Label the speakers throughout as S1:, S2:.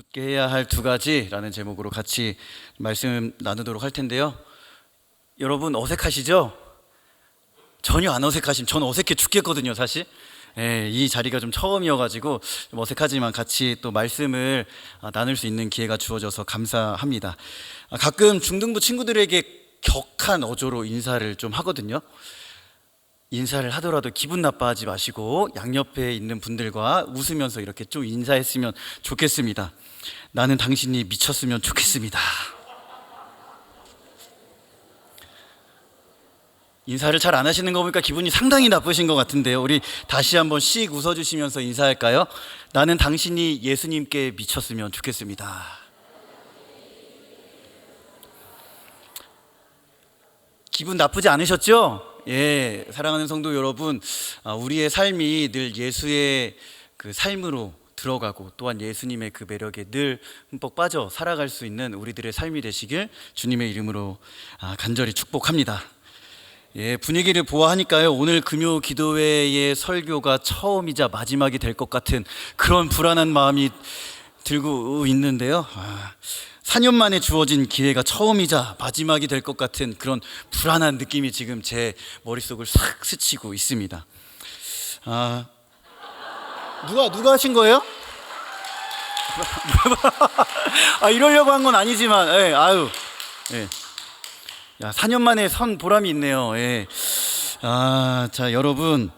S1: 굳게 해야 할 두 가지라는 제목으로 같이 말씀 나누도록 할 텐데요. 여러분 어색하시죠? 전혀 안 어색하심. 전 어색해 죽겠거든요, 사실. 이 자리가 좀 처음이어가지고 좀 어색하지만 같이 또 말씀을 나눌 수 있는 기회가 주어져서 감사합니다. 가끔 중등부 친구들에게 격한 어조로 인사를 좀 하거든요. 인사를 하더라도 기분 나빠하지 마시고 양옆에 있는 분들과 웃으면서 이렇게 좀 인사했으면 좋겠습니다. 나는 당신이 미쳤으면 좋겠습니다. 인사를 잘 안 하시는 거 보니까 기분이 상당히 나쁘신 것 같은데요. 우리 다시 한번 씩 웃어주시면서 인사할까요? 나는 당신이 예수님께 미쳤으면 좋겠습니다. 기분 나쁘지 않으셨죠? 사랑하는 성도 여러분, 우리의 삶이 늘 예수의 그 삶으로 들어가고 또한 예수님의 그 매력에 늘 흠뻑 빠져 살아갈 수 있는 우리들의 삶이 되시길 주님의 이름으로 간절히 축복합니다. 분위기를 보아하니까요, 오늘 금요 기도회의 설교가 처음이자 마지막이 될 것 같은 그런 불안한 마음이 들고 있는데요. 4년 만에 주어진 기회가 처음이자 마지막이 될 것 같은 그런 불안한 느낌이 지금 제 머릿속을 싹 스치고 있습니다. 누가 하신 거예요? 이러려고 한 건 아니지만, 4년 만에 선 보람이 있네요. 자, 여러분,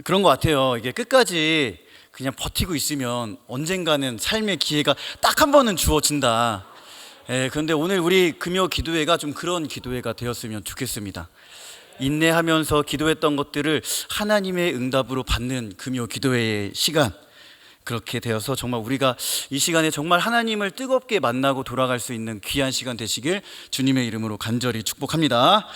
S1: 그런 것 같아요. 이게 끝까지 그냥 버티고 있으면 언젠가는 삶의 기회가 딱 한 번은 주어진다. 그런데 오늘 우리 금요 기도회가 좀 그런 기도회가 되었으면 좋겠습니다. 인내하면서 기도했던 것들을 하나님의 응답으로 받는 금요 기도회의 시간, 그렇게 되어서 정말 우리가 이 시간에 정말 하나님을 뜨겁게 만나고 돌아갈 수 있는 귀한 시간 되시길 주님의 이름으로 간절히 축복합니다.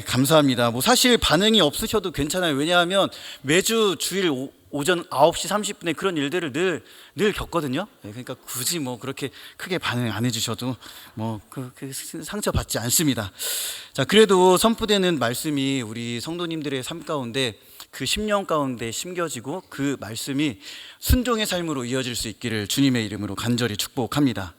S1: 감사합니다. 사실 반응이 없으셔도 괜찮아요. 왜냐하면 매주 주일 오전 9시 30분에 그런 일들을 늘 겪거든요. 그러니까 굳이 그렇게 크게 반응 안 해주셔도 상처받지 않습니다. 자, 그래도 선포되는 말씀이 우리 성도님들의 삶 가운데 그 10년 가운데 심겨지고 그 말씀이 순종의 삶으로 이어질 수 있기를 주님의 이름으로 간절히 축복합니다.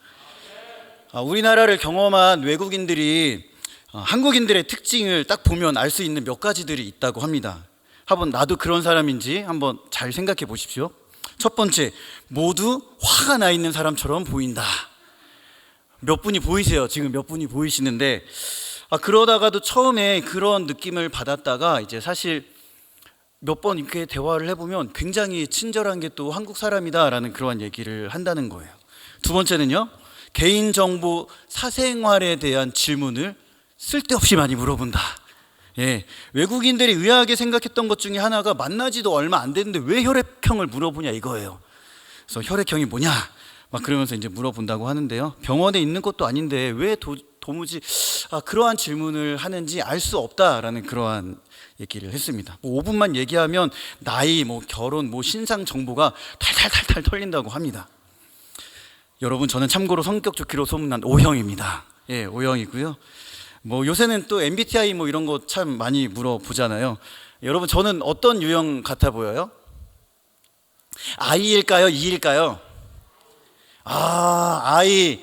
S1: 우리나라를 경험한 외국인들이 한국인들의 특징을 딱 보면 알 수 있는 몇 가지들이 있다고 합니다. 한번 나도 그런 사람인지 한번 잘 생각해 보십시오. 첫 번째, 모두 화가 나 있는 사람처럼 보인다. 몇 분이 보이세요? 지금 몇 분이 보이시는데, 그러다가도 처음에 그런 느낌을 받았다가 이제 사실 몇 번 이렇게 대화를 해보면 굉장히 친절한 게 또 한국 사람이다라는 그러한 얘기를 한다는 거예요. 두 번째는요, 개인정보 사생활에 대한 질문을 쓸데없이 많이 물어본다. 외국인들이 의아하게 생각했던 것 중에 하나가 만나지도 얼마 안 됐는데 왜 혈액형을 물어보냐 이거예요. 그래서 혈액형이 뭐냐 그러면서 이제 물어본다고 하는데요, 병원에 있는 것도 아닌데 왜 도무지 그러한 질문을 하는지 알 수 없다라는 그러한 얘기를 했습니다. 5분만 얘기하면 나이, 결혼, 신상 정보가 탈탈탈탈 털린다고 합니다. 여러분, 저는 참고로 성격 좋기로 소문난 O형입니다. O형이고요. 요새는 또 MBTI 이런 거 참 많이 물어보잖아요. 여러분, 저는 어떤 유형 같아 보여요? I일까요? E일까요? I.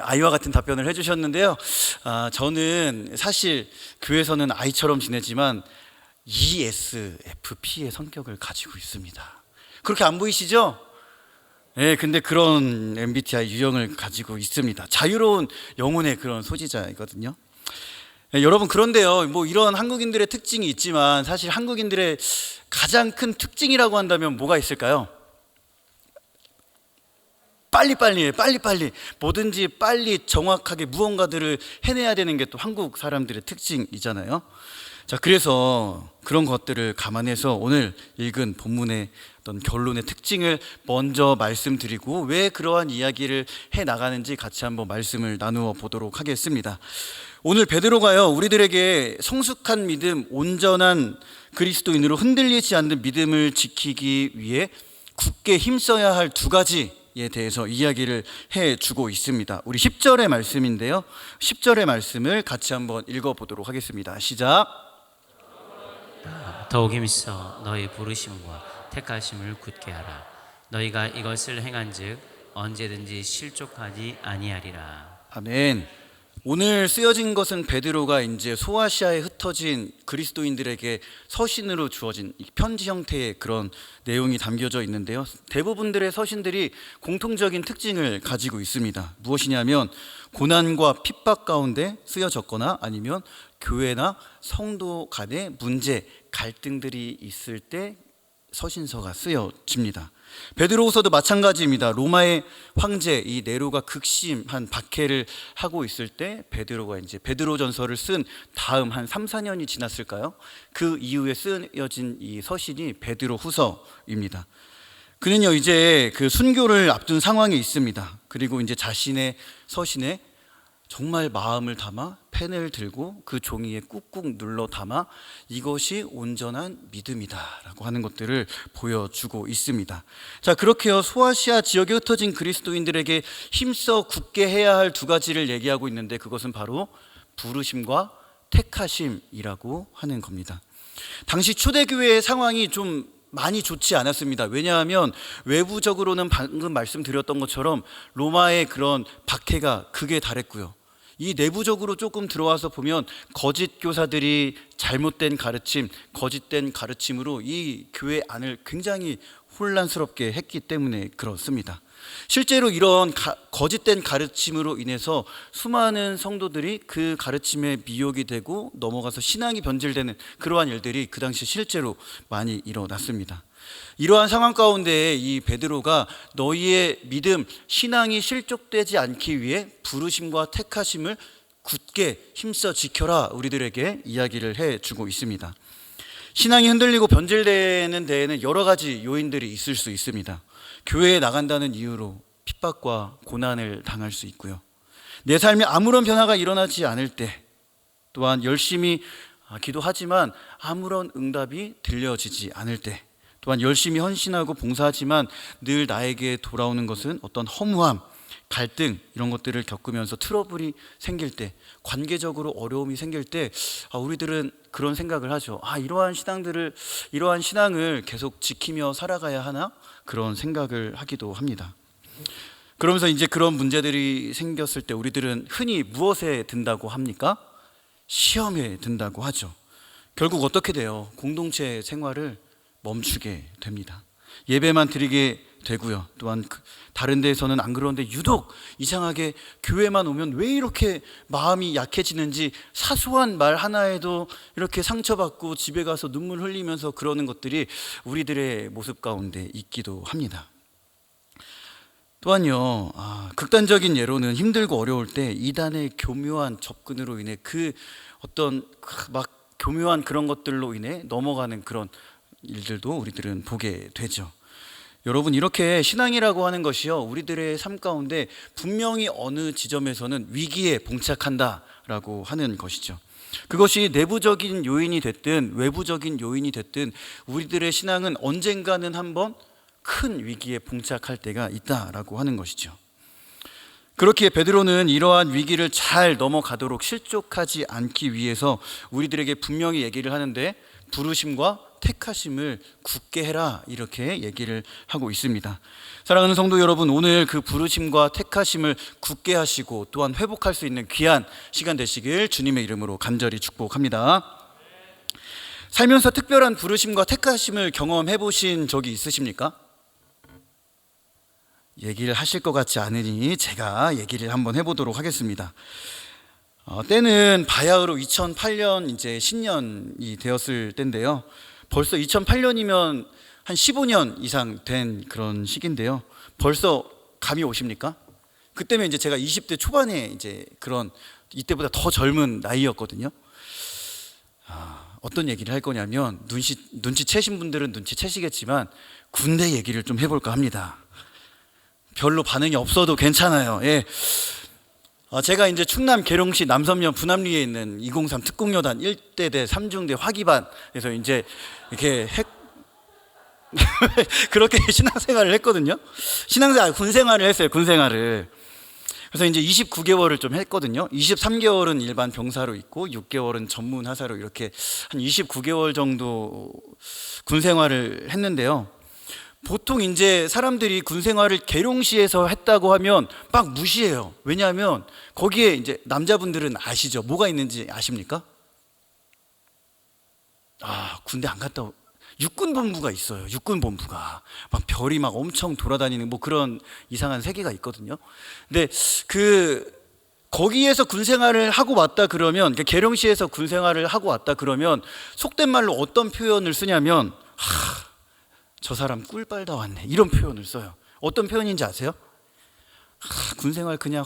S1: 아이와 같은 답변을 해주셨는데요. 저는 사실 교회에서는 I처럼 지내지만 ESFP의 성격을 가지고 있습니다. 그렇게 안 보이시죠? 근데 그런 MBTI 유형을 가지고 있습니다. 자유로운 영혼의 그런 소지자이거든요. 여러분, 그런데요, 이런 한국인들의 특징이 있지만 사실 한국인들의 가장 큰 특징이라고 한다면 뭐가 있을까요? 빨리빨리 뭐든지 빨리 정확하게 무언가들을 해내야 되는 게 또 한국 사람들의 특징이잖아요. 자, 그래서 그런 것들을 감안해서 오늘 읽은 본문의 어떤 결론의 특징을 먼저 말씀드리고 왜 그러한 이야기를 해 나가는지 같이 한번 말씀을 나누어 보도록 하겠습니다. 오늘 베드로가요, 우리들에게 성숙한 믿음, 온전한 그리스도인으로 흔들리지 않는 믿음을 지키기 위해 굳게 힘써야 할 두 가지에 대해서 이야기를 해주고 있습니다. 우리 10절의 말씀인데요, 10절의 말씀을 같이 한번 읽어보도록 하겠습니다. 시작.
S2: 더욱 힘써 너희 부르심과 택하심을 굳게 하라. 너희가 이것을 행한즉 언제든지 실족하지 아니하리라.
S1: 아멘. 오늘 쓰여진 것은 베드로가 이제 소아시아에 흩어진 그리스도인들에게 서신으로 주어진 편지 형태의 그런 내용이 담겨져 있는데요. 대부분들의 서신들이 공통적인 특징을 가지고 있습니다. 무엇이냐면 고난과 핍박 가운데 쓰여졌거나 아니면 교회나 성도 간의 문제, 갈등들이 있을 때 서신서가 쓰여집니다. 베드로후서도 마찬가지입니다. 로마의 황제 이 네로가 극심한 박해를 하고 있을 때 베드로가 이제 베드로전서를 쓴 다음 한 3, 4년이 지났을까요? 그 이후에 쓰여진 이 서신이 베드로후서입니다. 그는요 이제 그 순교를 앞둔 상황에 있습니다. 그리고 이제 자신의 서신에 정말 마음을 담아 펜을 들고 그 종이에 꾹꾹 눌러 담아 이것이 온전한 믿음이다라고 하는 것들을 보여주고 있습니다. 자, 그렇게요 소아시아 지역에 흩어진 그리스도인들에게 힘써 굳게 해야 할 두 가지를 얘기하고 있는데 그것은 바로 부르심과 택하심이라고 하는 겁니다. 당시 초대교회의 상황이 좀 많이 좋지 않았습니다. 왜냐하면 외부적으로는 방금 말씀드렸던 것처럼 로마의 그런 박해가 극에 달했고요. 이 내부적으로 조금 들어와서 보면 거짓 교사들이 잘못된 가르침, 거짓된 가르침으로 이 교회 안을 굉장히 혼란스럽게 했기 때문에 그렇습니다. 실제로 이런 거짓된 가르침으로 인해서 수많은 성도들이 그 가르침에 미혹이 되고 넘어가서 신앙이 변질되는 그러한 일들이 그 당시 실제로 많이 일어났습니다. 이러한 상황 가운데 이 베드로가 너희의 믿음, 신앙이 실족되지 않기 위해 부르심과 택하심을 굳게 힘써 지켜라 우리들에게 이야기를 해주고 있습니다. 신앙이 흔들리고 변질되는 데에는 여러 가지 요인들이 있을 수 있습니다. 교회에 나간다는 이유로 핍박과 고난을 당할 수 있고요. 내 삶에 아무런 변화가 일어나지 않을 때, 또한 열심히 기도하지만 아무런 응답이 들려지지 않을 때, 또한 열심히 헌신하고 봉사하지만 늘 나에게 돌아오는 것은 어떤 허무함, 갈등 이런 것들을 겪으면서 트러블이 생길 때, 관계적으로 어려움이 생길 때 우리들은 그런 생각을 하죠. 이러한 신앙을 계속 지키며 살아가야 하나? 그런 생각을 하기도 합니다. 그러면서 이제 그런 문제들이 생겼을 때 우리들은 흔히 무엇에 든다고 합니까? 시험에 든다고 하죠. 결국 어떻게 돼요? 공동체 생활을 멈추게 됩니다. 예배만 드리게 되고요. 또한 다른 데에서는 안 그런데 유독 이상하게 교회만 오면 왜 이렇게 마음이 약해지는지 사소한 말 하나에도 이렇게 상처받고 집에 가서 눈물 흘리면서 그러는 것들이 우리들의 모습 가운데 있기도 합니다. 또한요, 극단적인 예로는 힘들고 어려울 때 이단의 교묘한 접근으로 인해 그 어떤 막 교묘한 그런 것들로 인해 넘어가는 그런 일들도 우리들은 보게 되죠. 여러분, 이렇게 신앙이라고 하는 것이요 우리들의 삶 가운데 분명히 어느 지점에서는 위기에 봉착한다라고 하는 것이죠. 그것이 내부적인 요인이 됐든 외부적인 요인이 됐든 우리들의 신앙은 언젠가는 한번 큰 위기에 봉착할 때가 있다라고 하는 것이죠. 그렇기에 베드로는 이러한 위기를 잘 넘어가도록 실족하지 않기 위해서 우리들에게 분명히 얘기를 하는데 부르심과 택하심을 굳게 해라 이렇게 얘기를 하고 있습니다. 사랑하는 성도 여러분, 오늘 그 부르심과 택하심을 굳게 하시고 또한 회복할 수 있는 귀한 시간 되시길 주님의 이름으로 간절히 축복합니다. 살면서 특별한 부르심과 택하심을 경험해 보신 적이 있으십니까? 얘기를 하실 것 같지 않으니 제가 얘기를 한번 해보도록 하겠습니다. 때는 바야흐로 2008년 이제 신년이 되었을 때인데요. 벌써 2008년이면 한 15년 이상 된 그런 시기인데요. 벌써 감이 오십니까? 그때면 이제 제가 20대 초반에 이제 그런 이때보다 더 젊은 나이였거든요. 어떤 얘기를 할 거냐면 눈치채신 분들은 눈치채시겠지만 군대 얘기를 좀 해볼까 합니다. 별로 반응이 없어도 괜찮아요. 예. 제가 이제 충남 계룡시 남섬면 분암리에 있는 203 특공여단 1대대 3중대 화기반에서 이제 이렇게 그렇게 신앙생활을 했거든요. 군생활을 했어요. 군생활을. 그래서 이제 29개월을 좀 했거든요. 23개월은 일반 병사로 있고 6개월은 전문 하사로 이렇게 한 29개월 정도 군생활을 했는데요. 보통 이제 사람들이 군 생활을 계룡시에서 했다고 하면 막 무시해요. 왜냐하면 거기에 이제 남자분들은 아시죠? 뭐가 있는지 아십니까? 군대 안 갔다 육군본부가 있어요. 육군본부가 막 별이 막 엄청 돌아다니는 뭐 그런 이상한 세계가 있거든요. 근데 거기에서 군 생활을 하고 왔다 그러면, 그러니까 계룡시에서 군 생활을 하고 왔다 그러면 속된 말로 어떤 표현을 쓰냐면 저 사람 꿀 빨다 왔네, 이런 표현을 써요. 어떤 표현인지 아세요? 군 생활 그냥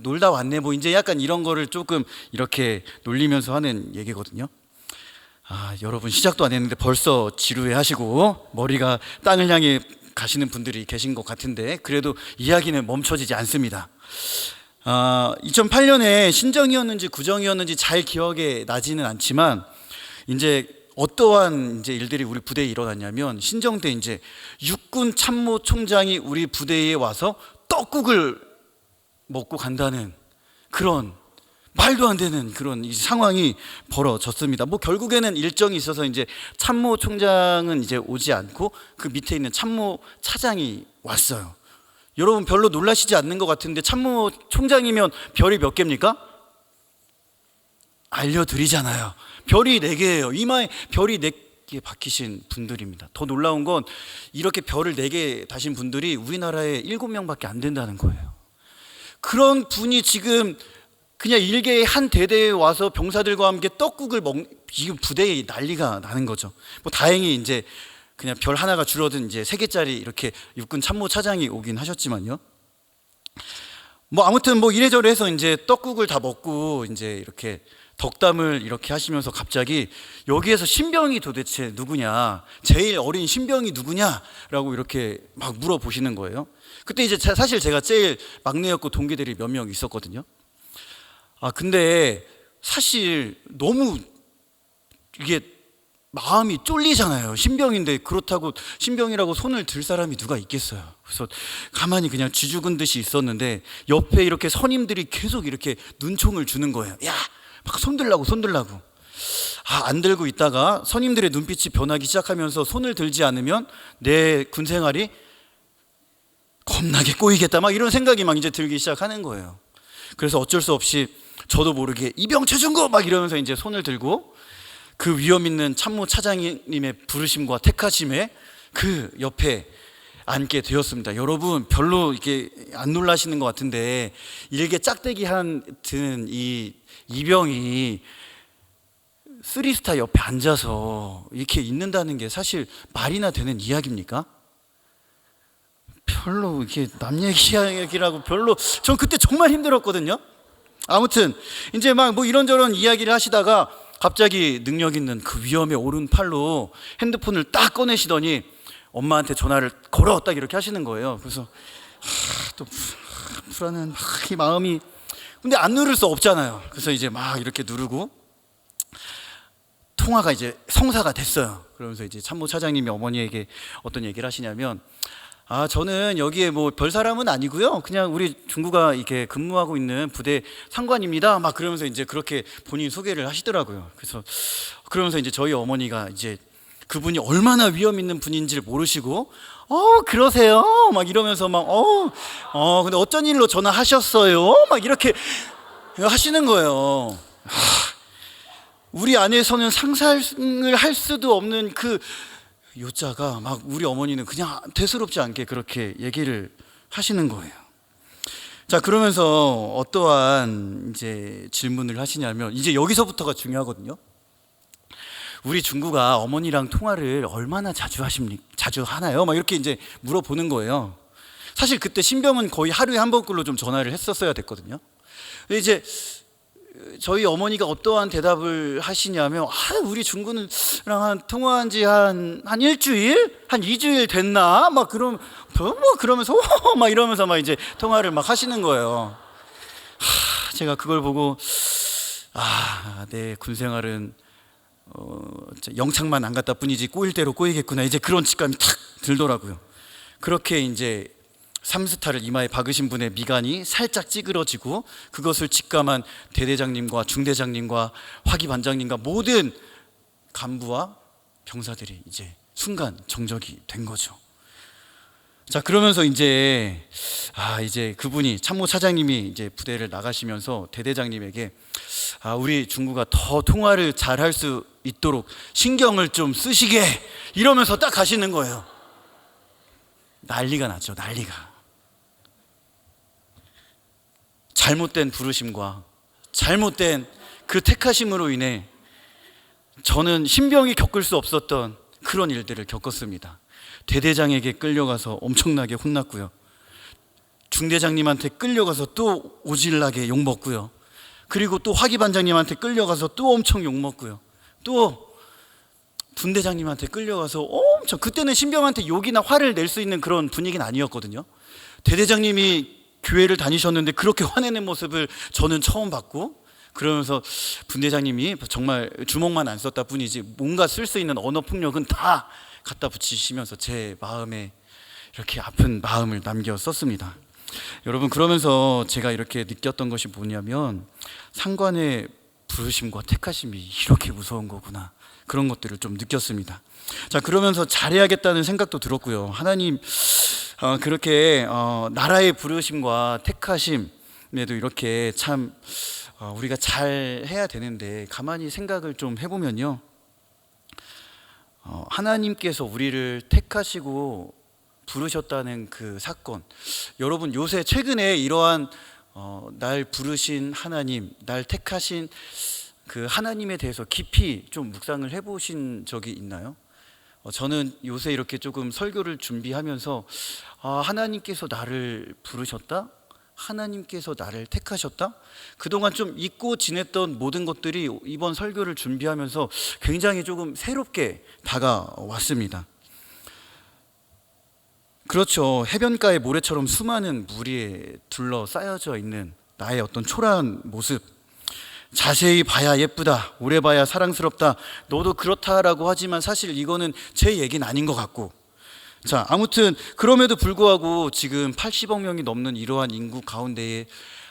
S1: 놀다 왔네, 뭐 이제 약간 이런 거를 조금 이렇게 놀리면서 하는 얘기거든요. 여러분 시작도 안 했는데 벌써 지루해 하시고 머리가 땅을 향해 가시는 분들이 계신 것 같은데, 그래도 이야기는 멈춰지지 않습니다. 2008년에 신정이었는지 구정이었는지 잘 기억에 나지는 않지만, 이제 어떠한 이제 일들이 우리 부대에 일어났냐면, 신정 때 이제 육군 참모총장이 우리 부대에 와서 떡국을 먹고 간다는 그런 말도 안 되는 그런 이 상황이 벌어졌습니다. 뭐 결국에는 일정이 있어서 이제 참모총장은 이제 오지 않고 그 밑에 있는 참모차장이 왔어요. 여러분 별로 놀라시지 않는 것 같은데, 참모총장이면 별이 몇 개입니까? 알려드리잖아요. 별이 4개예요. 이마에 별이 4개 박히신 분들입니다. 더 놀라운 건 이렇게 별을 4개 다신 분들이 우리나라에 7명밖에 안 된다는 거예요. 그런 분이 지금 그냥 일개의 한 대대에 와서 병사들과 함께 떡국을 이 부대에 난리가 나는 거죠. 뭐 다행히 이제 그냥 별 하나가 줄어든 이제 3개짜리 이렇게 육군 참모차장이 오긴 하셨지만요. 뭐 아무튼 뭐 이래저래 해서 이제 떡국을 다 먹고 이제 이렇게 덕담을 이렇게 하시면서 갑자기 여기에서 신병이 도대체 누구냐, 제일 어린 신병이 누구냐라고 이렇게 막 물어보시는 거예요. 그때 이제 사실 제가 제일 막내였고 동기들이 몇 명 있었거든요. 근데 사실 너무 이게 마음이 쫄리잖아요. 신병인데. 그렇다고 신병이라고 손을 들 사람이 누가 있겠어요. 그래서 가만히 그냥 쥐죽은 듯이 있었는데 옆에 이렇게 선임들이 계속 이렇게 눈총을 주는 거예요. 야, 막 손들라고. 안 들고 있다가 선임들의 눈빛이 변하기 시작하면서 손을 들지 않으면 내 군 생활이 겁나게 꼬이겠다, 막 이런 생각이 막 이제 들기 시작하는 거예요. 그래서 어쩔 수 없이 저도 모르게 이병 최준구 막 이러면서 이제 손을 들고 그 위험 있는 참모 차장님의 부르심과 택하심에 그 옆에 앉게 되었습니다. 여러분 별로 이렇게 안 놀라시는 것 같은데, 일개 짝대기 든 이 이병이 3스타 옆에 앉아서 이렇게 있는다는 게 사실 말이나 되는 이야기입니까? 별로 이렇게 남 얘기라고 별로, 전 그때 정말 힘들었거든요. 아무튼 이제 막 뭐 이런저런 이야기를 하시다가 갑자기 능력 있는 그 위험에 오른 팔로 핸드폰을 딱 꺼내시더니 엄마한테 전화를 걸어 딱 이렇게 하시는 거예요. 그래서 또 불안한 이 마음이, 근데 안 누를 수 없잖아요. 그래서 이제 막 이렇게 누르고 통화가 이제 성사가 됐어요. 그러면서 이제 참모차장님이 어머니에게 어떤 얘기를 하시냐면, 저는 여기에 뭐 별 사람은 아니고요, 그냥 우리 중구가 이렇게 근무하고 있는 부대 상관입니다, 막 그러면서 이제 그렇게 본인 소개를 하시더라고요. 그래서 그러면서 이제 저희 어머니가 이제 그분이 얼마나 위험 있는 분인지를 모르시고 그러세요 막 이러면서 막 근데 어쩐 일로 전화하셨어요 막 이렇게 하시는 거예요. 우리 안에서는 상상을 할 수도 없는 그 요자가 막 우리 어머니는 그냥 대수롭지 않게 그렇게 얘기를 하시는 거예요. 자, 그러면서 어떠한 이제 질문을 하시냐면, 이제 여기서부터가 중요하거든요. 우리 중구가 어머니랑 통화를 얼마나 자주 하나요? 막 이렇게 이제 물어보는 거예요. 사실 그때 신병은 거의 하루에 한 번꼴로 좀 전화를 했었어야 됐거든요. 근데 이제 저희 어머니가 어떠한 대답을 하시냐면, 우리 중구는 통화한 지 한 일주일? 한 2주일 됐나? 막 그러면서 막 이러면서 막 이제 통화를 막 하시는 거예요. 제가 그걸 보고 내 군 생활은 영창만 안 갔다 뿐이지 꼬일 대로 꼬이겠구나, 이제 그런 직감이 탁 들더라고요. 그렇게 이제 3스타를 이마에 박으신 분의 미간이 살짝 찌그러지고 그것을 직감한 대대장님과 중대장님과 화기반장님과 모든 간부와 병사들이 이제 순간 정적이 된 거죠. 자, 그러면서 이제 이제 그분이 참모 차장님이 이제 부대를 나가시면서 대대장님에게 우리 중구가 더 통화를 잘 할 수 있도록 신경을 좀 쓰시게, 이러면서 딱 가시는 거예요. 난리가 났죠, 난리가. 잘못된 부르심과 잘못된 그 택하심으로 인해 저는 신병이 겪을 수 없었던 그런 일들을 겪었습니다. 대대장에게 끌려가서 엄청나게 혼났고요, 중대장님한테 끌려가서 또 오질나게 욕먹고요, 그리고 또 화기반장님한테 끌려가서 또 엄청 욕먹고요, 또 분대장님한테 끌려가서 엄청, 그때는 신병한테 욕이나 화를 낼 수 있는 그런 분위기는 아니었거든요. 대대장님이 교회를 다니셨는데 그렇게 화내는 모습을 저는 처음 봤고, 그러면서 분대장님이 정말 주먹만 안 썼다 뿐이지 뭔가 쓸 수 있는 언어 폭력은 다 갖다 붙이시면서 제 마음에 이렇게 아픈 마음을 남겨 썼습니다. 여러분, 그러면서 제가 이렇게 느꼈던 것이 뭐냐면, 상관의 부르심과 택하심이 이렇게 무서운 거구나, 그런 것들을 좀 느꼈습니다. 자, 그러면서 잘해야겠다는 생각도 들었고요. 하나님 그렇게 나라의 부르심과 택하심에도 이렇게 참 우리가 잘 해야 되는데, 가만히 생각을 좀 해보면요, 하나님께서 우리를 택하시고 부르셨다는 그 사건, 여러분 요새 최근에 이러한 날 부르신 하나님, 날 택하신 그 하나님에 대해서 깊이 좀 묵상을 해보신 적이 있나요? 저는 요새 이렇게 조금 설교를 준비하면서 하나님께서 나를 부르셨다? 하나님께서 나를 택하셨다? 그동안 좀 잊고 지냈던 모든 것들이 이번 설교를 준비하면서 굉장히 조금 새롭게 다가왔습니다. 그렇죠. 해변가의 모래처럼 수많은 물이 둘러싸여져 있는 나의 어떤 초라한 모습, 자세히 봐야 예쁘다, 오래 봐야 사랑스럽다, 너도 그렇다라고 하지만 사실 이거는 제 얘기는 아닌 것 같고, 자, 아무튼 그럼에도 불구하고 지금 80억 명이 넘는 이러한 인구 가운데에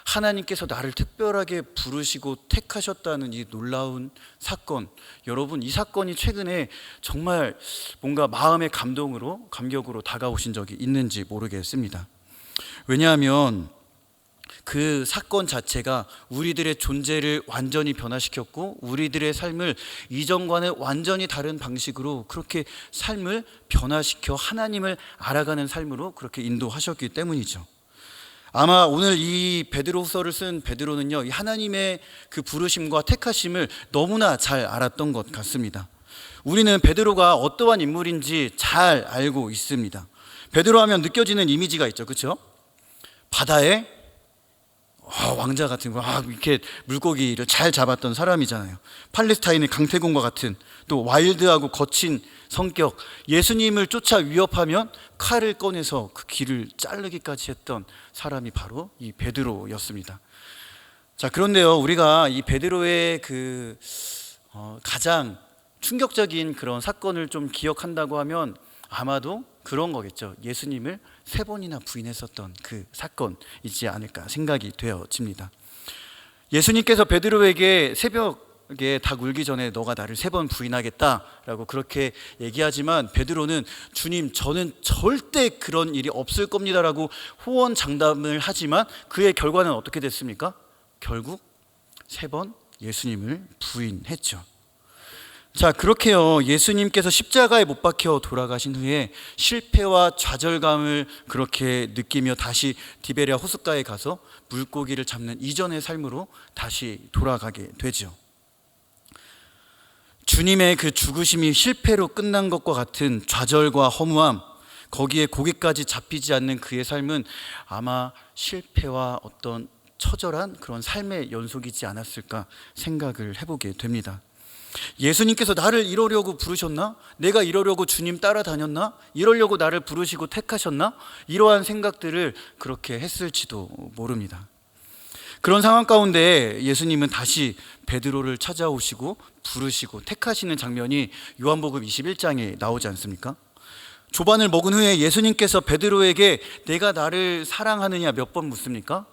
S1: 하나님께서 나를 특별하게 부르시고 택하셨다는 이 놀라운 사건, 여러분, 이 사건이 최근에 정말 뭔가 마음의 감격으로 다가오신 적이 있는지 모르겠습니다. 왜냐하면 그 사건 자체가 우리들의 존재를 완전히 변화시켰고, 우리들의 삶을 이전과는 완전히 다른 방식으로 그렇게 삶을 변화시켜 하나님을 알아가는 삶으로 그렇게 인도하셨기 때문이죠. 아마 오늘 이 베드로후서를 쓴 베드로는요, 이 하나님의 그 부르심과 택하심을 너무나 잘 알았던 것 같습니다. 우리는 베드로가 어떠한 인물인지 잘 알고 있습니다. 베드로 하면 느껴지는 이미지가 있죠, 그렇죠? 바다에 왕자 같은 거, 이렇게 물고기를 잘 잡았던 사람이잖아요. 팔레스타인의 강태공과 같은, 또 와일드하고 거친 성격, 예수님을 쫓아 위협하면 칼을 꺼내서 그 귀를 자르기까지 했던 사람이 바로 이 베드로였습니다. 자, 그런데요, 우리가 이 베드로의 그 가장 충격적인 그런 사건을 좀 기억한다고 하면 아마도 그런 거겠죠. 예수님을 3번이나 부인했었던 그 사건이지 않을까 생각이 되어집니다. 예수님께서 베드로에게 새벽에 닭 울기 전에 너가 나를 3번 부인하겠다라고 그렇게 얘기하지만, 베드로는 주님, 저는 절대 그런 일이 없을 겁니다라고 호언장담을 하지만 그의 결과는 어떻게 됐습니까? 결국 3번 예수님을 부인했죠. 자, 그렇게요, 예수님께서 십자가에 못 박혀 돌아가신 후에 실패와 좌절감을 그렇게 느끼며 다시 디베랴 호숫가에 가서 물고기를 잡는 이전의 삶으로 다시 돌아가게 되죠. 주님의 그 죽으심이 실패로 끝난 것과 같은 좌절과 허무함, 거기에 고기까지 잡히지 않는 그의 삶은 아마 실패와 어떤 처절한 그런 삶의 연속이지 않았을까 생각을 해보게 됩니다. 예수님께서 나를 이러려고 부르셨나? 내가 이러려고 주님 따라다녔나? 이러려고 나를 부르시고 택하셨나? 이러한 생각들을 그렇게 했을지도 모릅니다. 그런 상황 가운데 예수님은 다시 베드로를 찾아오시고 부르시고 택하시는 장면이 요한복음 21장에 나오지 않습니까? 조반을 먹은 후에 예수님께서 베드로에게 내가 나를 사랑하느냐 몇 번 묻습니까?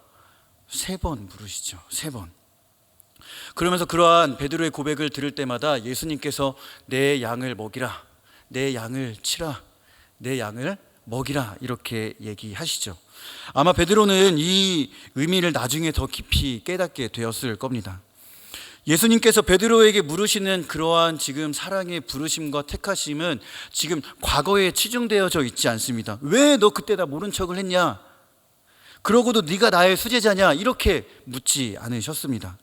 S1: 3번 물으시죠. 3번. 그러면서 그러한 베드로의 고백을 들을 때마다 예수님께서 내 양을 먹이라, 내 양을 치라, 내 양을 먹이라 이렇게 얘기하시죠. 아마 베드로는 이 의미를 나중에 더 깊이 깨닫게 되었을 겁니다. 예수님께서 베드로에게 물으시는 그러한 지금 사랑의 부르심과 택하심은 지금 과거에 치중되어져 있지 않습니다. 왜 너 그때 다 모른 척을 했냐? 그러고도 네가 나의 수제자냐? 이렇게 묻지 않으셨습니다.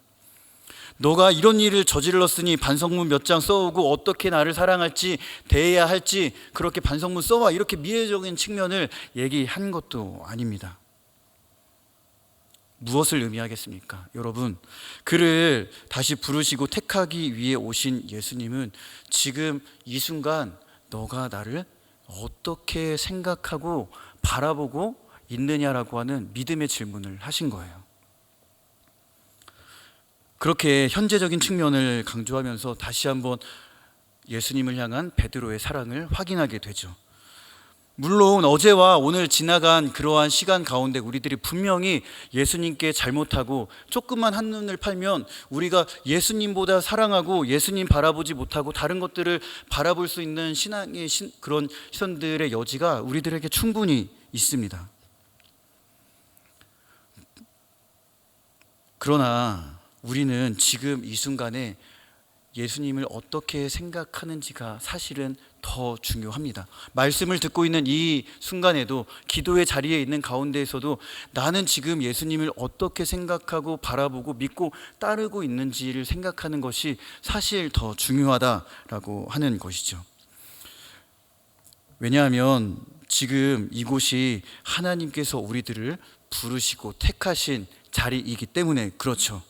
S1: 너가 이런 일을 저질렀으니 반성문 몇 장 써오고 어떻게 나를 사랑할지 대해야 할지 그렇게 반성문 써와, 이렇게 미래적인 측면을 얘기한 것도 아닙니다. 무엇을 의미하겠습니까? 여러분, 그를 다시 부르시고 택하기 위해 오신 예수님은 지금 이 순간 너가 나를 어떻게 생각하고 바라보고 있느냐라고 하는 믿음의 질문을 하신 거예요. 그렇게 현재적인 측면을 강조하면서 다시 한번 예수님을 향한 베드로의 사랑을 확인하게 되죠. 물론 어제와 오늘 지나간 그러한 시간 가운데 우리들이 분명히 예수님께 잘못하고 조금만 한눈을 팔면 우리가 예수님보다 사랑하고 예수님 바라보지 못하고 다른 것들을 바라볼 수 있는 신앙의 그런 시선들의 여지가 우리들에게 충분히 있습니다. 그러나 우리는 지금 이 순간에 예수님을 어떻게 생각하는지가 사실은 더 중요합니다. 말씀을 듣고 있는 이 순간에도, 기도의 자리에 있는 가운데에서도 나는 지금 예수님을 어떻게 생각하고 바라보고 믿고 따르고 있는지를 생각하는 것이 사실 더 중요하다라고 하는 것이죠. 왜냐하면 지금 이곳이 하나님께서 우리들을 부르시고 택하신 자리이기 때문에 그렇죠.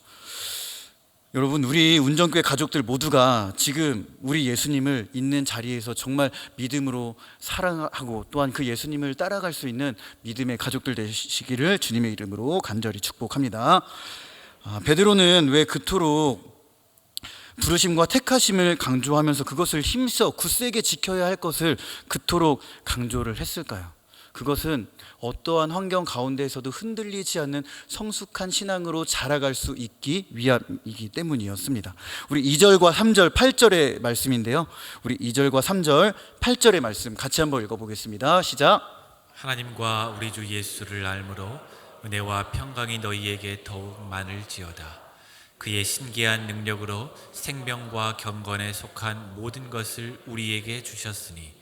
S1: 여러분, 우리 운전교회 가족들 모두가 지금 우리 예수님을 있는 자리에서 정말 믿음으로 사랑하고 또한 그 예수님을 따라갈 수 있는 믿음의 가족들 되시기를 주님의 이름으로 간절히 축복합니다. 베드로는 왜 그토록 부르심과 택하심을 강조하면서 그것을 힘써 굳세게 지켜야 할 것을 그토록 강조를 했을까요? 그것은 어떠한 환경 가운데에서도 흔들리지 않는 성숙한 신앙으로 자라갈 수 있기 위함이기 때문이었습니다. 우리 2절과 3절, 8절의 말씀인데요. 우리 2절과 3절, 8절의 말씀 같이 한번 읽어보겠습니다. 시작.
S3: 하나님과 우리 주 예수를 알므로 은혜와 평강이 너희에게 더욱 많을지어다. 그의 신기한 능력으로 생명과 경건에 속한 모든 것을 우리에게 주셨으니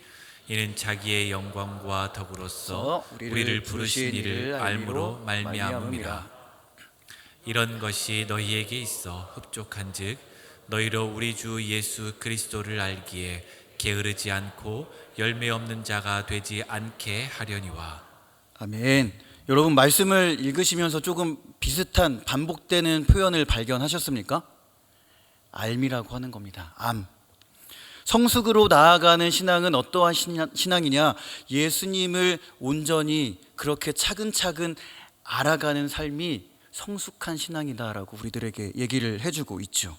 S3: 이는 자기의 영광과 덕으로서 우리를 부르신 이를 알므로 말미암음이라. 이런 것이 너희에게 있어 흡족한즉 너희로 우리 주 예수 그리스도를 알기에 게으르지 않고 열매 없는 자가 되지 않게 하려니와.
S1: 아멘. 여러분, 말씀을 읽으시면서 조금 비슷한 반복되는 표현을 발견하셨습니까? 암이라고 하는 겁니다. 암. 성숙으로 나아가는 신앙은 어떠한 신앙이냐? 예수님을 온전히 그렇게 차근차근 알아가는 삶이 성숙한 신앙이다라고 우리들에게 얘기를 해주고 있죠.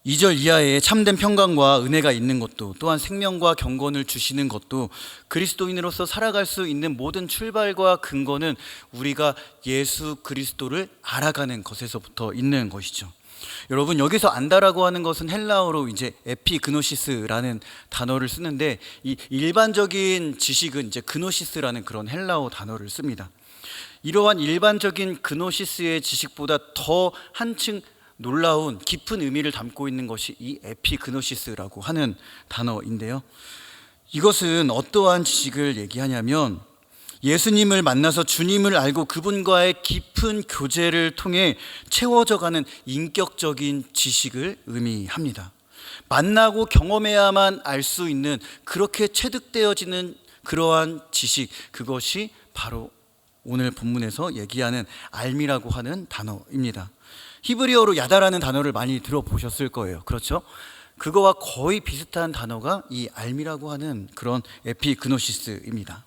S1: 2절 이하에 참된 평강과 은혜가 있는 것도, 또한 생명과 경건을 주시는 것도, 그리스도인으로서 살아갈 수 있는 모든 출발과 근거는 우리가 예수 그리스도를 알아가는 것에서부터 있는 것이죠. 여러분, 여기서 안다라고 하는 것은 헬라어로 이제 에피그노시스라는 단어를 쓰는데, 이 일반적인 지식은 이제 그노시스라는 그런 헬라어 단어를 씁니다. 이러한 일반적인 그노시스의 지식보다 더 한층 놀라운 깊은 의미를 담고 있는 것이 이 에피그노시스라고 하는 단어인데요. 이것은 어떠한 지식을 얘기하냐면 예수님을 만나서 주님을 알고 그분과의 깊은 교제를 통해 채워져가는 인격적인 지식을 의미합니다. 만나고 경험해야만 알 수 있는, 그렇게 체득되어지는 그러한 지식, 그것이 바로 오늘 본문에서 얘기하는 알미라고 하는 단어입니다. 히브리어로 야다라는 단어를 많이 들어보셨을 거예요. 그렇죠? 그거와 거의 비슷한 단어가 이 알미라고 하는 그런 에피그노시스입니다.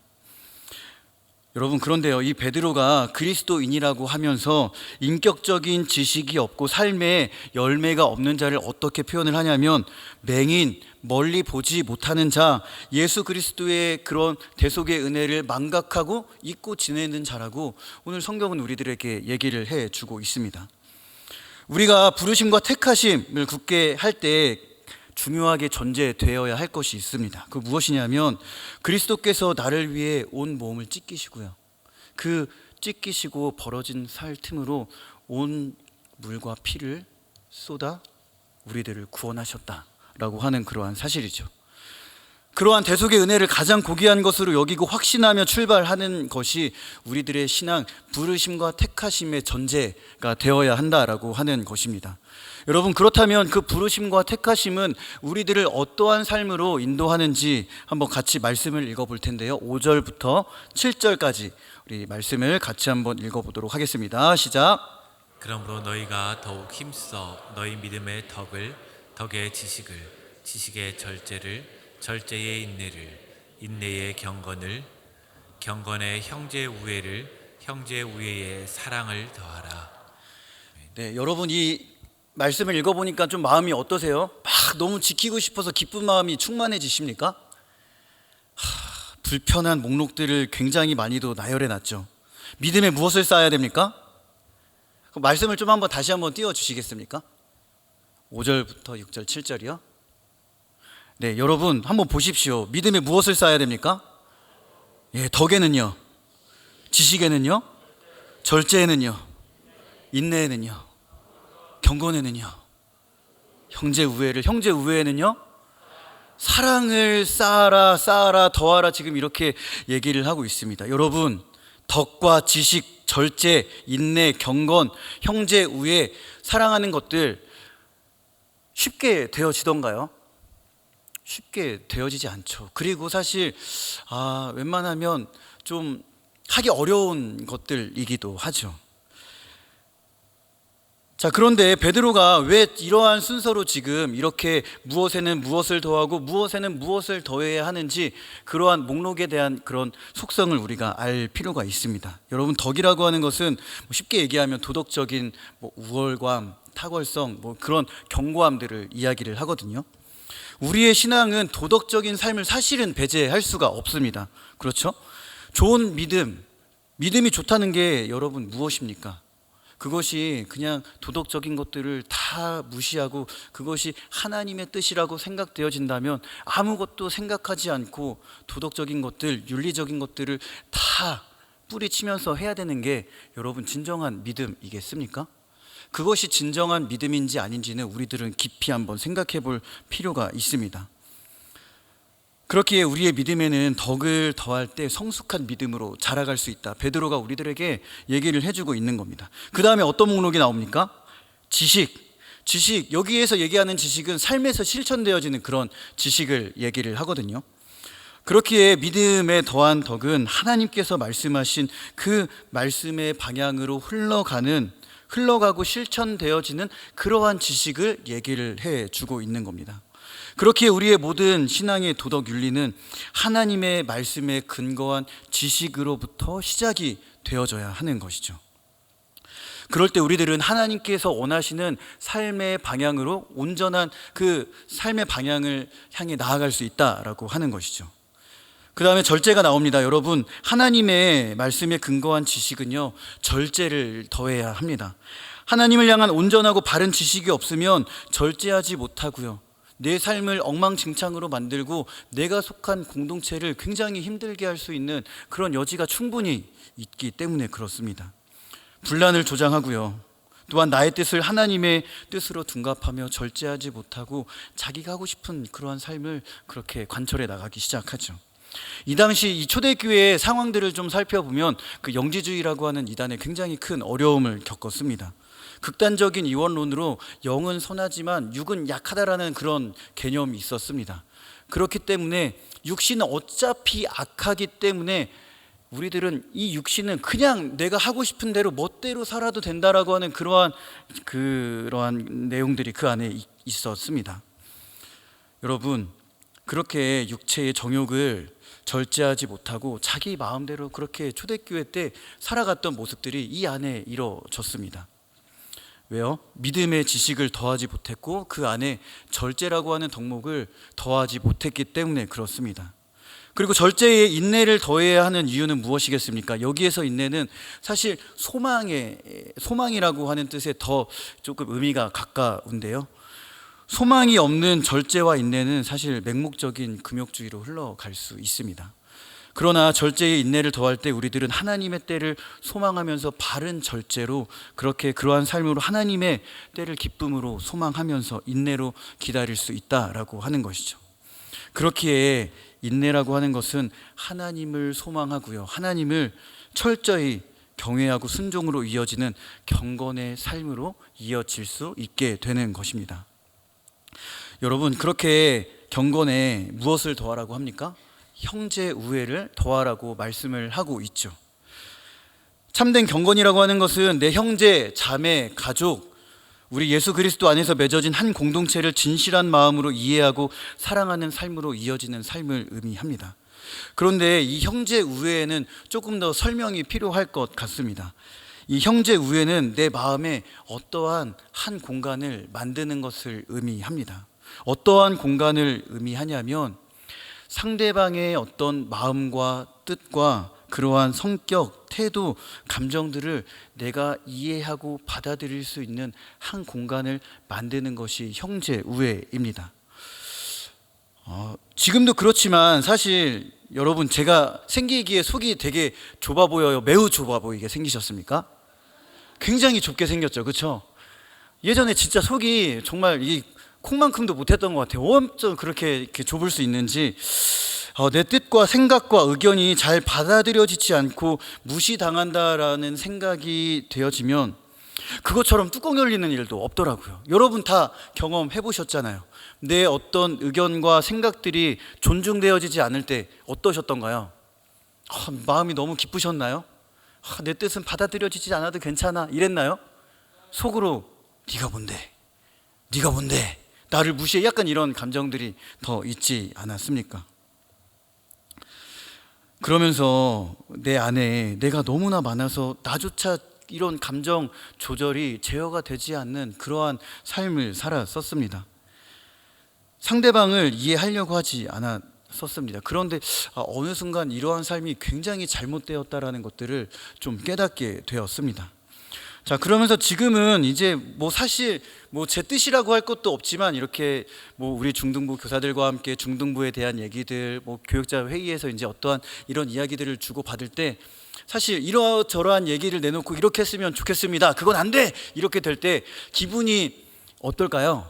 S1: 여러분, 그런데요, 이 베드로가 그리스도인이라고 하면서 인격적인 지식이 없고 삶에 열매가 없는 자를 어떻게 표현을 하냐면 맹인, 멀리 보지 못하는 자, 예수 그리스도의 그런 대속의 은혜를 망각하고 잊고 지내는 자라고 오늘 성경은 우리들에게 얘기를 해주고 있습니다. 우리가 부르심과 택하심을 굳게 할 때 중요하게 존재되어야 할 것이 있습니다. 그 무엇이냐면 그리스도께서 나를 위해 온 몸을 찢기시고요. 그 찢기시고 벌어진 살 틈으로 온 물과 피를 쏟아 우리들을 구원하셨다라고 하는 그러한 사실이죠. 그러한 대속의 은혜를 가장 고귀한 것으로 여기고 확신하며 출발하는 것이 우리들의 신앙 부르심과 택하심의 전제가 되어야 한다라고 하는 것입니다. 여러분, 그렇다면 그 부르심과 택하심은 우리들을 어떠한 삶으로 인도하는지 한번 같이 말씀을 읽어볼 텐데요. 5절부터 7절까지 우리 말씀을 같이 한번 읽어보도록 하겠습니다. 시작.
S3: 그러므로 너희가 더욱 힘써 너희 믿음의 덕을, 덕의 지식을, 지식의 절제를, 절제의 인내를, 인내의 경건을, 경건의 형제 우애를, 형제 우애의 사랑을 더하라.
S1: 네, 여러분 이 말씀을 읽어보니까 좀 마음이 어떠세요? 막 너무 지키고 싶어서 기쁜 마음이 충만해지십니까? 불편한 목록들을 굉장히 많이도 나열해 놨죠. 믿음에 무엇을 쌓아야 됩니까? 그 말씀을 좀 한번 다시 한번 띄워주시겠습니까? 5절부터 6절 7절이요. 네, 여러분 한번 보십시오. 믿음에 무엇을 쌓아야 됩니까? 예, 덕에는요, 지식에는요, 절제에는요, 인내에는요, 경건에는요, 형제 우애에는요, 사랑을 쌓아라, 쌓아라, 더하라. 지금 이렇게 얘기를 하고 있습니다. 여러분, 덕과 지식, 절제, 인내, 경건, 형제 우애, 사랑하는 것들 쉽게 되어지던가요? 쉽게 되어지지 않죠. 그리고 사실 웬만하면 좀 하기 어려운 것들이기도 하죠. 자, 그런데 베드로가 왜 이러한 순서로 지금 이렇게 무엇에는 무엇을 더하고 무엇에는 무엇을 더해야 하는지 그러한 목록에 대한 그런 속성을 우리가 알 필요가 있습니다. 여러분, 덕이라고 하는 것은 쉽게 얘기하면 도덕적인 우월감, 탁월성, 그런 견고함들을 이야기를 하거든요. 우리의 신앙은 도덕적인 삶을 사실은 배제할 수가 없습니다. 그렇죠? 좋은 믿음이 좋다는 게 여러분 무엇입니까? 그것이 그냥 도덕적인 것들을 다 무시하고 그것이 하나님의 뜻이라고 생각되어진다면 아무것도 생각하지 않고 도덕적인 것들, 윤리적인 것들을 다 뿌리치면서 해야 되는 게 여러분 진정한 믿음이겠습니까? 그것이 진정한 믿음인지 아닌지는 우리들은 깊이 한번 생각해 볼 필요가 있습니다. 그렇기에 우리의 믿음에는 덕을 더할 때 성숙한 믿음으로 자라갈 수 있다. 베드로가 우리들에게 얘기를 해주고 있는 겁니다. 그 다음에 어떤 목록이 나옵니까? 지식. 여기에서 얘기하는 지식은 삶에서 실천되어지는 그런 지식을 얘기를 하거든요. 그렇기에 믿음에 더한 덕은 하나님께서 말씀하신 그 말씀의 방향으로 흘러가고 실천되어지는 그러한 지식을 얘기를 해주고 있는 겁니다. 그렇기에 우리의 모든 신앙의 도덕 윤리는 하나님의 말씀에 근거한 지식으로부터 시작이 되어져야 하는 것이죠. 그럴 때 우리들은 하나님께서 원하시는 삶의 방향으로 온전한 그 삶의 방향을 향해 나아갈 수 있다라고 하는 것이죠. 그 다음에 절제가 나옵니다. 여러분, 하나님의 말씀에 근거한 지식은요, 절제를 더해야 합니다. 하나님을 향한 온전하고 바른 지식이 없으면 절제하지 못하고요, 내 삶을 엉망진창으로 만들고 내가 속한 공동체를 굉장히 힘들게 할 수 있는 그런 여지가 충분히 있기 때문에 그렇습니다. 분란을 조장하고요, 또한 나의 뜻을 하나님의 뜻으로 둔갑하며 절제하지 못하고 자기가 하고 싶은 그러한 삶을 그렇게 관철해 나가기 시작하죠. 이 당시 이 초대교회의 상황들을 좀 살펴보면 그 영지주의라고 하는 이단에 굉장히 큰 어려움을 겪었습니다. 극단적인 이원론으로 영은 선하지만 육은 약하다라는 그런 개념이 있었습니다. 그렇기 때문에 육신은 어차피 악하기 때문에 우리들은 이 육신은 그냥 내가 하고 싶은 대로 멋대로 살아도 된다라고 하는 그러한 내용들이 그 안에 있었습니다. 여러분, 그렇게 육체의 정욕을 절제하지 못하고 자기 마음대로 그렇게 초대교회 때 살아갔던 모습들이 이 안에 이루어졌습니다. 왜요? 믿음의 지식을 더하지 못했고 그 안에 절제라고 하는 덕목을 더하지 못했기 때문에 그렇습니다. 그리고 절제의 인내를 더해야 하는 이유는 무엇이겠습니까? 여기에서 인내는 사실 소망이라고 하는 뜻에 더 조금 의미가 가까운데요, 소망이 없는 절제와 인내는 사실 맹목적인 금욕주의로 흘러갈 수 있습니다. 그러나 절제의 인내를 더할 때 우리들은 하나님의 때를 소망하면서 바른 절제로 그렇게 그러한 삶으로 하나님의 때를 기쁨으로 소망하면서 인내로 기다릴 수 있다라고 하는 것이죠. 그렇기에 인내라고 하는 것은 하나님을 소망하고요, 하나님을 철저히 경외하고 순종으로 이어지는 경건의 삶으로 이어질 수 있게 되는 것입니다. 여러분, 그렇게 경건에 무엇을 더하라고 합니까? 형제 우애를 더하라고 말씀을 하고 있죠. 참된 경건이라고 하는 것은 내 형제, 자매, 가족, 우리 예수 그리스도 안에서 맺어진 한 공동체를 진실한 마음으로 이해하고 사랑하는 삶으로 이어지는 삶을 의미합니다. 그런데 이 형제 우애에는 조금 더 설명이 필요할 것 같습니다. 이 형제 우애는 내 마음에 어떠한 한 공간을 만드는 것을 의미합니다. 어떠한 공간을 의미하냐면 상대방의 어떤 마음과 뜻과 그러한 성격, 태도, 감정들을 내가 이해하고 받아들일 수 있는 한 공간을 만드는 것이 형제 우애입니다. 지금도 그렇지만 사실 여러분, 제가 생기기에 속이 되게 좁아 보여요? 매우 좁아 보이게 생기셨습니까? 굉장히 좁게 생겼죠, 그렇죠? 예전에 진짜 속이 정말 이 콩만큼도 못했던 것 같아요. 어쩜 그렇게 이렇게 좁을 수 있는지. 내 뜻과 생각과 의견이 잘 받아들여지지 않고 무시당한다라는 생각이 되어지면 그것처럼 뚜껑 열리는 일도 없더라고요. 여러분 다 경험해 보셨잖아요. 내 어떤 의견과 생각들이 존중되어지지 않을 때 어떠셨던가요? 마음이 너무 기쁘셨나요? 내 뜻은 받아들여지지 않아도 괜찮아 이랬나요? 속으로 네가 뭔데? 네가 뭔데? 나를 무시해? 약간 이런 감정들이 더 있지 않았습니까? 그러면서 내 안에 내가 너무나 많아서 나조차 이런 감정 조절이 제어가 되지 않는 그러한 삶을 살았었습니다. 상대방을 이해하려고 하지 않았었습니다. 그런데 어느 순간 이러한 삶이 굉장히 잘못되었다라는 것들을 좀 깨닫게 되었습니다. 자, 그러면서 지금은 이제 사실 제 뜻이라고 할 것도 없지만 이렇게 우리 중등부 교사들과 함께 중등부에 대한 얘기들, 교육자 회의에서 이제 어떠한 이런 이야기들을 주고 받을 때 사실 이러저러한 얘기를 내놓고 이렇게 했으면 좋겠습니다. 그건 안 돼. 이렇게 될 때 기분이 어떨까요?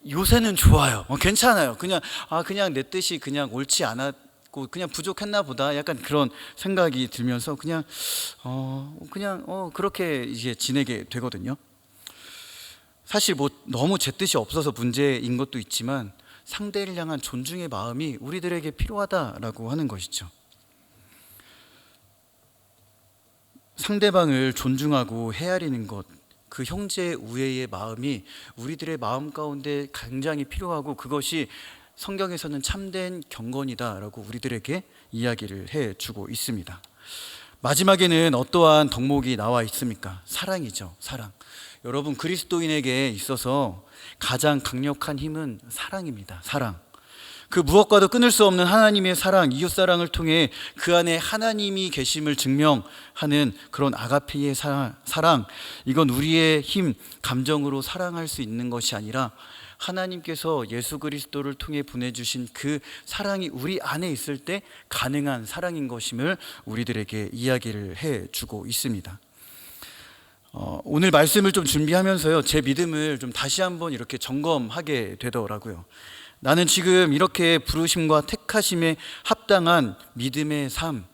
S1: 요새는 좋아요. 괜찮아요. 그냥 내 뜻이 그냥 옳지 않았고 그냥 부족했나 보다. 약간 그런 생각이 들면서 그냥 그렇게 이제 지내게 되거든요. 사실 너무 제 뜻이 없어서 문제인 것도 있지만 상대를 향한 존중의 마음이 우리들에게 필요하다라고 하는 것이죠. 상대방을 존중하고 헤아리는 것, 그 형제 우애의 마음이 우리들의 마음 가운데 굉장히 필요하고 그것이 성경에서는 참된 경건이다라고 우리들에게 이야기를 해주고 있습니다. 마지막에는 어떠한 덕목이 나와 있습니까? 사랑이죠. 사랑. 여러분, 그리스도인에게 있어서 가장 강력한 힘은 사랑입니다. 사랑. 그 무엇과도 끊을 수 없는 하나님의 사랑, 이웃사랑을 통해 그 안에 하나님이 계심을 증명하는 그런 아가페의 사랑, 이건 우리의 힘, 감정으로 사랑할 수 있는 것이 아니라 하나님께서 예수 그리스도를 통해 보내주신 그 사랑이 우리 안에 있을 때 가능한 사랑인 것임을 우리들에게 이야기를 해주고 있습니다. 오늘 말씀을 좀 준비하면서요, 제 믿음을 좀 다시 한번 이렇게 점검하게 되더라고요. 나는 지금 이렇게 부르심과 택하심에 합당한 믿음의 삶,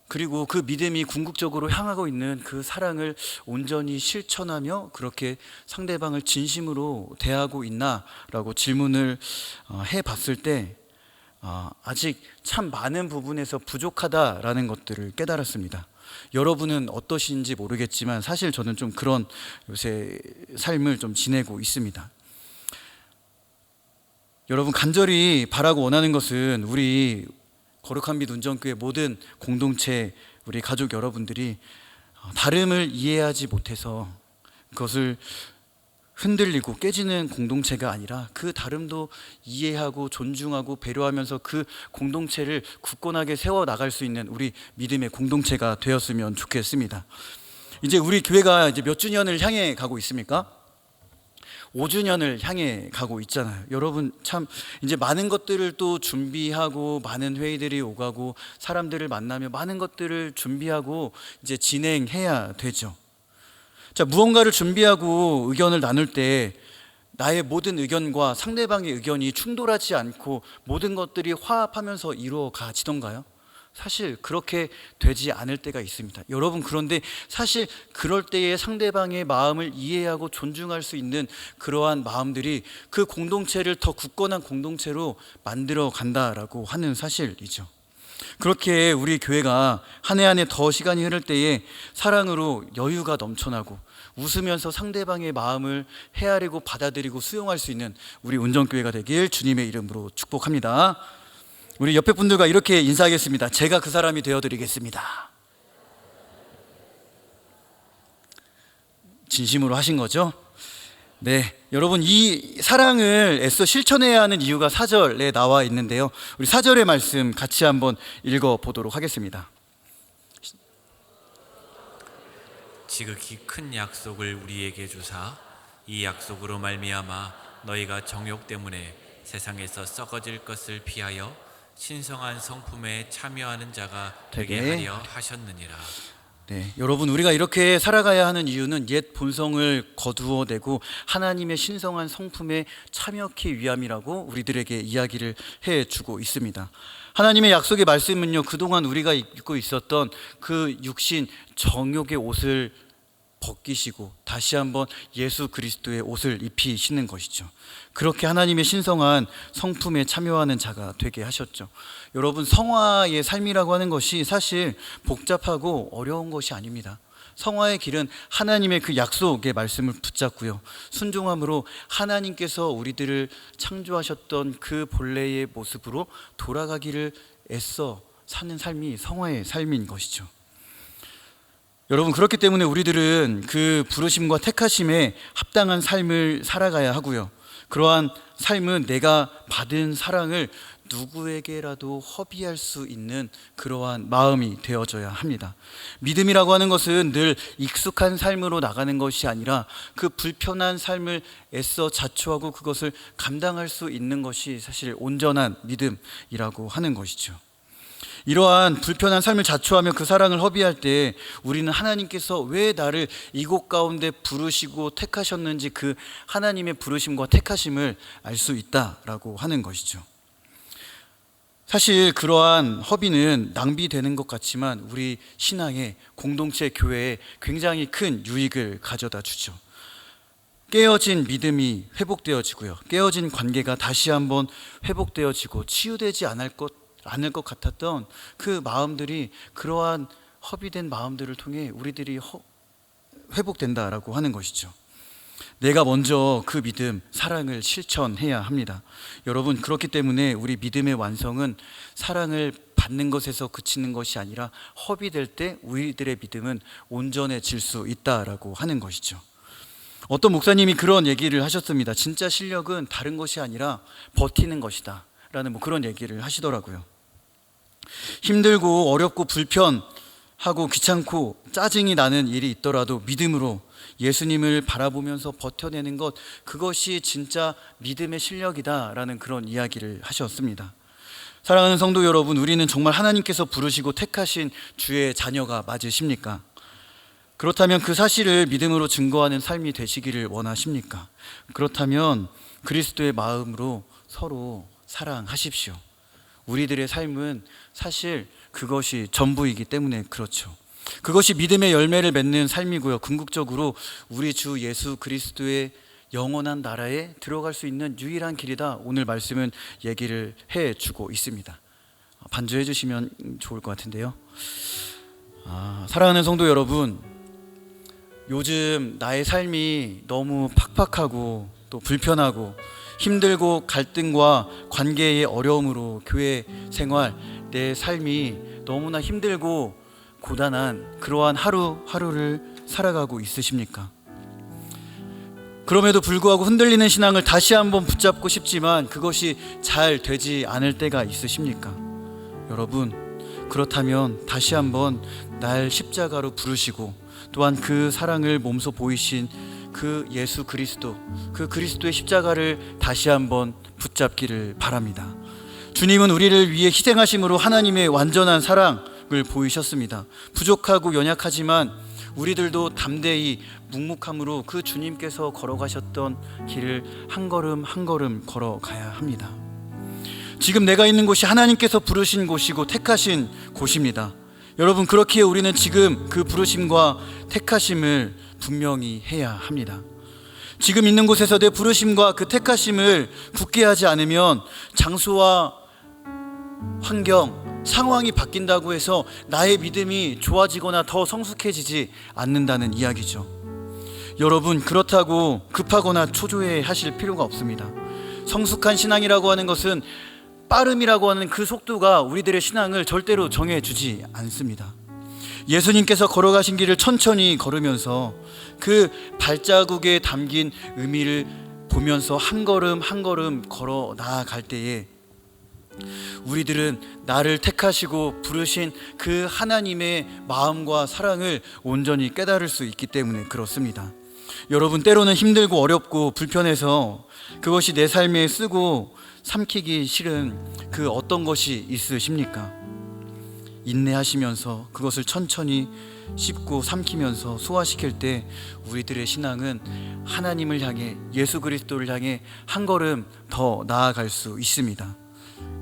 S1: 그리고 그 믿음이 궁극적으로 향하고 있는 그 사랑을 온전히 실천하며 그렇게 상대방을 진심으로 대하고 있나라고 질문을 해봤을 때 아직 참 많은 부분에서 부족하다라는 것들을 깨달았습니다. 여러분은 어떠신지 모르겠지만 사실 저는 좀 그런 요새 삶을 좀 지내고 있습니다. 여러분, 간절히 바라고 원하는 것은 우리 거룩한 빛 운전교회 모든 공동체, 우리 가족 여러분들이 다름을 이해하지 못해서 그것을 흔들리고 깨지는 공동체가 아니라 그 다름도 이해하고 존중하고 배려하면서 그 공동체를 굳건하게 세워나갈 수 있는 우리 믿음의 공동체가 되었으면 좋겠습니다. 이제 우리 교회가 이제 몇 주년을 향해 가고 있습니까? 5주년을 향해 가고 있잖아요. 여러분 참 이제 많은 것들을 또 준비하고 많은 회의들이 오가고 사람들을 만나며 많은 것들을 준비하고 이제 진행해야 되죠. 자, 무언가를 준비하고 의견을 나눌 때 나의 모든 의견과 상대방의 의견이 충돌하지 않고 모든 것들이 화합하면서 이루어가지던가요? 사실 그렇게 되지 않을 때가 있습니다. 여러분, 그런데 사실 그럴 때에 상대방의 마음을 이해하고 존중할 수 있는 그러한 마음들이 그 공동체를 더 굳건한 공동체로 만들어 간다라고 하는 사실이죠. 그렇게 우리 교회가 한 해 한 해 더 시간이 흐를 때에 사랑으로 여유가 넘쳐나고 웃으면서 상대방의 마음을 헤아리고 받아들이고 수용할 수 있는 우리 운정교회가 되길 주님의 이름으로 축복합니다. 우리 옆에 분들과 이렇게 인사하겠습니다. 제가 그 사람이 되어드리겠습니다. 진심으로 하신 거죠? 네, 여러분, 이 사랑을 애써 실천해야 하는 이유가 4절에 나와 있는데요, 우리 4절의 말씀 같이 한번 읽어보도록 하겠습니다.
S3: 지극히 큰 약속을 우리에게 주사 이 약속으로 말미암아 너희가 정욕 때문에 세상에서 썩어질 것을 피하여 신성한 성품에 참여하는 자가 되게 하려 하셨느니라.
S1: 네, 여러분, 우리가 이렇게 살아가야 하는 이유는 옛 본성을 거두어내고 하나님의 신성한 성품에 참여하기 위함이라고 우리들에게 이야기를 해주고 있습니다. 하나님의 약속의 말씀은요, 그동안 우리가 입고 있었던 그 육신 정욕의 옷을 벗기시고 다시 한번 예수 그리스도의 옷을 입히시는 것이죠. 그렇게 하나님의 신성한 성품에 참여하는 자가 되게 하셨죠. 여러분, 성화의 삶이라고 하는 것이 사실 복잡하고 어려운 것이 아닙니다. 성화의 길은 하나님의 그 약속의 말씀을 붙잡고요, 순종함으로 하나님께서 우리들을 창조하셨던 그 본래의 모습으로 돌아가기를 애써 사는 삶이 성화의 삶인 것이죠. 여러분, 그렇기 때문에 우리들은 그 부르심과 택하심에 합당한 삶을 살아가야 하고요, 그러한 삶은 내가 받은 사랑을 누구에게라도 허비할 수 있는 그러한 마음이 되어져야 합니다. 믿음이라고 하는 것은 늘 익숙한 삶으로 나가는 것이 아니라 그 불편한 삶을 애써 자초하고 그것을 감당할 수 있는 것이 사실 온전한 믿음이라고 하는 것이죠. 이러한 불편한 삶을 자초하며 그 사랑을 허비할 때 우리는 하나님께서 왜 나를 이곳 가운데 부르시고 택하셨는지 그 하나님의 부르심과 택하심을 알 수 있다라고 하는 것이죠. 사실 그러한 허비는 낭비되는 것 같지만 우리 신앙의 공동체 교회에 굉장히 큰 유익을 가져다 주죠. 깨어진 믿음이 회복되어지고요, 깨어진 관계가 다시 한번 회복되어지고 치유되지 않을 것 같았던 그 마음들이 그러한 허비된 마음들을 통해 우리들이 회복된다라고 하는 것이죠. 내가 먼저 그 믿음, 사랑을 실천해야 합니다. 여러분, 그렇기 때문에 우리 믿음의 완성은 사랑을 받는 것에서 그치는 것이 아니라 허비될 때 우리들의 믿음은 온전해질 수 있다라고 하는 것이죠. 어떤 목사님이 그런 얘기를 하셨습니다. 진짜 실력은 다른 것이 아니라 버티는 것이다 라는 그런 얘기를 하시더라고요. 힘들고 어렵고 불편하고 귀찮고 짜증이 나는 일이 있더라도 믿음으로 예수님을 바라보면서 버텨내는 것, 그것이 진짜 믿음의 실력이다라는 그런 이야기를 하셨습니다. 사랑하는 성도 여러분, 우리는 정말 하나님께서 부르시고 택하신 주의 자녀가 맞으십니까? 그렇다면 그 사실을 믿음으로 증거하는 삶이 되시기를 원하십니까? 그렇다면 그리스도의 마음으로 서로 사랑하십시오. 우리들의 삶은 사실 그것이 전부이기 때문에 그렇죠. 그것이 믿음의 열매를 맺는 삶이고요, 궁극적으로 우리 주 예수 그리스도의 영원한 나라에 들어갈 수 있는 유일한 길이다. 오늘 말씀은 얘기를 해주고 있습니다. 반주해 주시면 좋을 것 같은데요. 사랑하는 성도 여러분, 요즘 나의 삶이 너무 팍팍하고 또 불편하고 힘들고 갈등과 관계의 어려움으로 교회 생활, 내 삶이 너무나 힘들고 고단한 그러한 하루하루를 살아가고 있으십니까? 그럼에도 불구하고 흔들리는 신앙을 다시 한번 붙잡고 싶지만 그것이 잘 되지 않을 때가 있으십니까? 여러분, 그렇다면 다시 한번 날 십자가로 부르시고 또한 그 사랑을 몸소 보이신 그 예수 그리스도, 그 그리스도의 십자가를 다시 한번 붙잡기를 바랍니다. 주님은 우리를 위해 희생하심으로 하나님의 완전한 사랑을 보이셨습니다. 부족하고 연약하지만 우리들도 담대히 묵묵함으로 그 주님께서 걸어가셨던 길을 한 걸음 한 걸음 걸어가야 합니다. 지금 내가 있는 곳이 하나님께서 부르신 곳이고 택하신 곳입니다. 여러분, 그렇기에 우리는 지금 그 부르심과 택하심을 분명히 해야 합니다. 지금 있는 곳에서 내 부르심과 그 택하심을 굳게 하지 않으면 장소와 환경, 상황이 바뀐다고 해서 나의 믿음이 좋아지거나 더 성숙해지지 않는다는 이야기죠. 여러분, 그렇다고 급하거나 초조해 하실 필요가 없습니다. 성숙한 신앙이라고 하는 것은 빠름이라고 하는 그 속도가 우리들의 신앙을 절대로 정해주지 않습니다. 예수님께서 걸어가신 길을 천천히 걸으면서 그 발자국에 담긴 의미를 보면서 한 걸음 한 걸음 걸어 나아갈 때에 우리들은 나를 택하시고 부르신 그 하나님의 마음과 사랑을 온전히 깨달을 수 있기 때문에 그렇습니다. 여러분, 때로는 힘들고 어렵고 불편해서 그것이 내 삶에 쓰고 삼키기 싫은 그 어떤 것이 있으십니까? 인내하시면서 그것을 천천히 씹고 삼키면서 소화시킬 때 우리들의 신앙은 하나님을 향해, 예수 그리스도를 향해 한 걸음 더 나아갈 수 있습니다.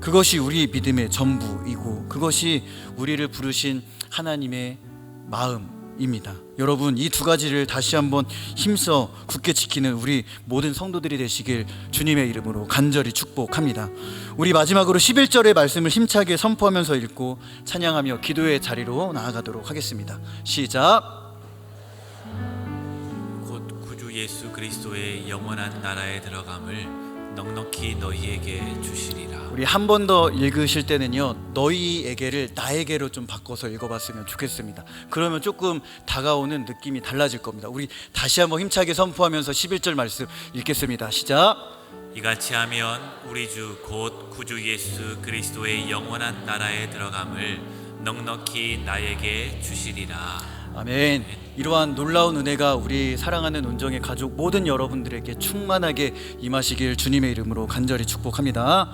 S1: 그것이 우리 믿음의 전부이고 그것이 우리를 부르신 하나님의 마음입니다. 여러분, 이 두 가지를 다시 한번 힘써 굳게 지키는 우리 모든 성도들이 되시길 주님의 이름으로 간절히 축복합니다. 우리 마지막으로 11절의 말씀을 힘차게 선포하면서 읽고 찬양하며 기도의 자리로 나아가도록 하겠습니다. 시작.
S3: 곧 구주 예수 그리스도의 영원한 나라에 들어감을 넉넉히 너희에게 주시리라.
S1: 우리 한 번 더 읽으실 때는요, 너희에게를 나에게로 좀 바꿔서 읽어봤으면 좋겠습니다. 그러면 조금 다가오는 느낌이 달라질 겁니다. 우리 다시 한번 힘차게 선포하면서 11절 말씀 읽겠습니다. 시작.
S3: 이같이 하면 우리 주 곧 구주 예수 그리스도의 영원한 나라에 들어감을 넉넉히 나에게 주시리라.
S1: 아멘. 이러한 놀라운 은혜가 우리 사랑하는 운정의 가족 모든 여러분들에게 충만하게 임하시길 주님의 이름으로 간절히 축복합니다.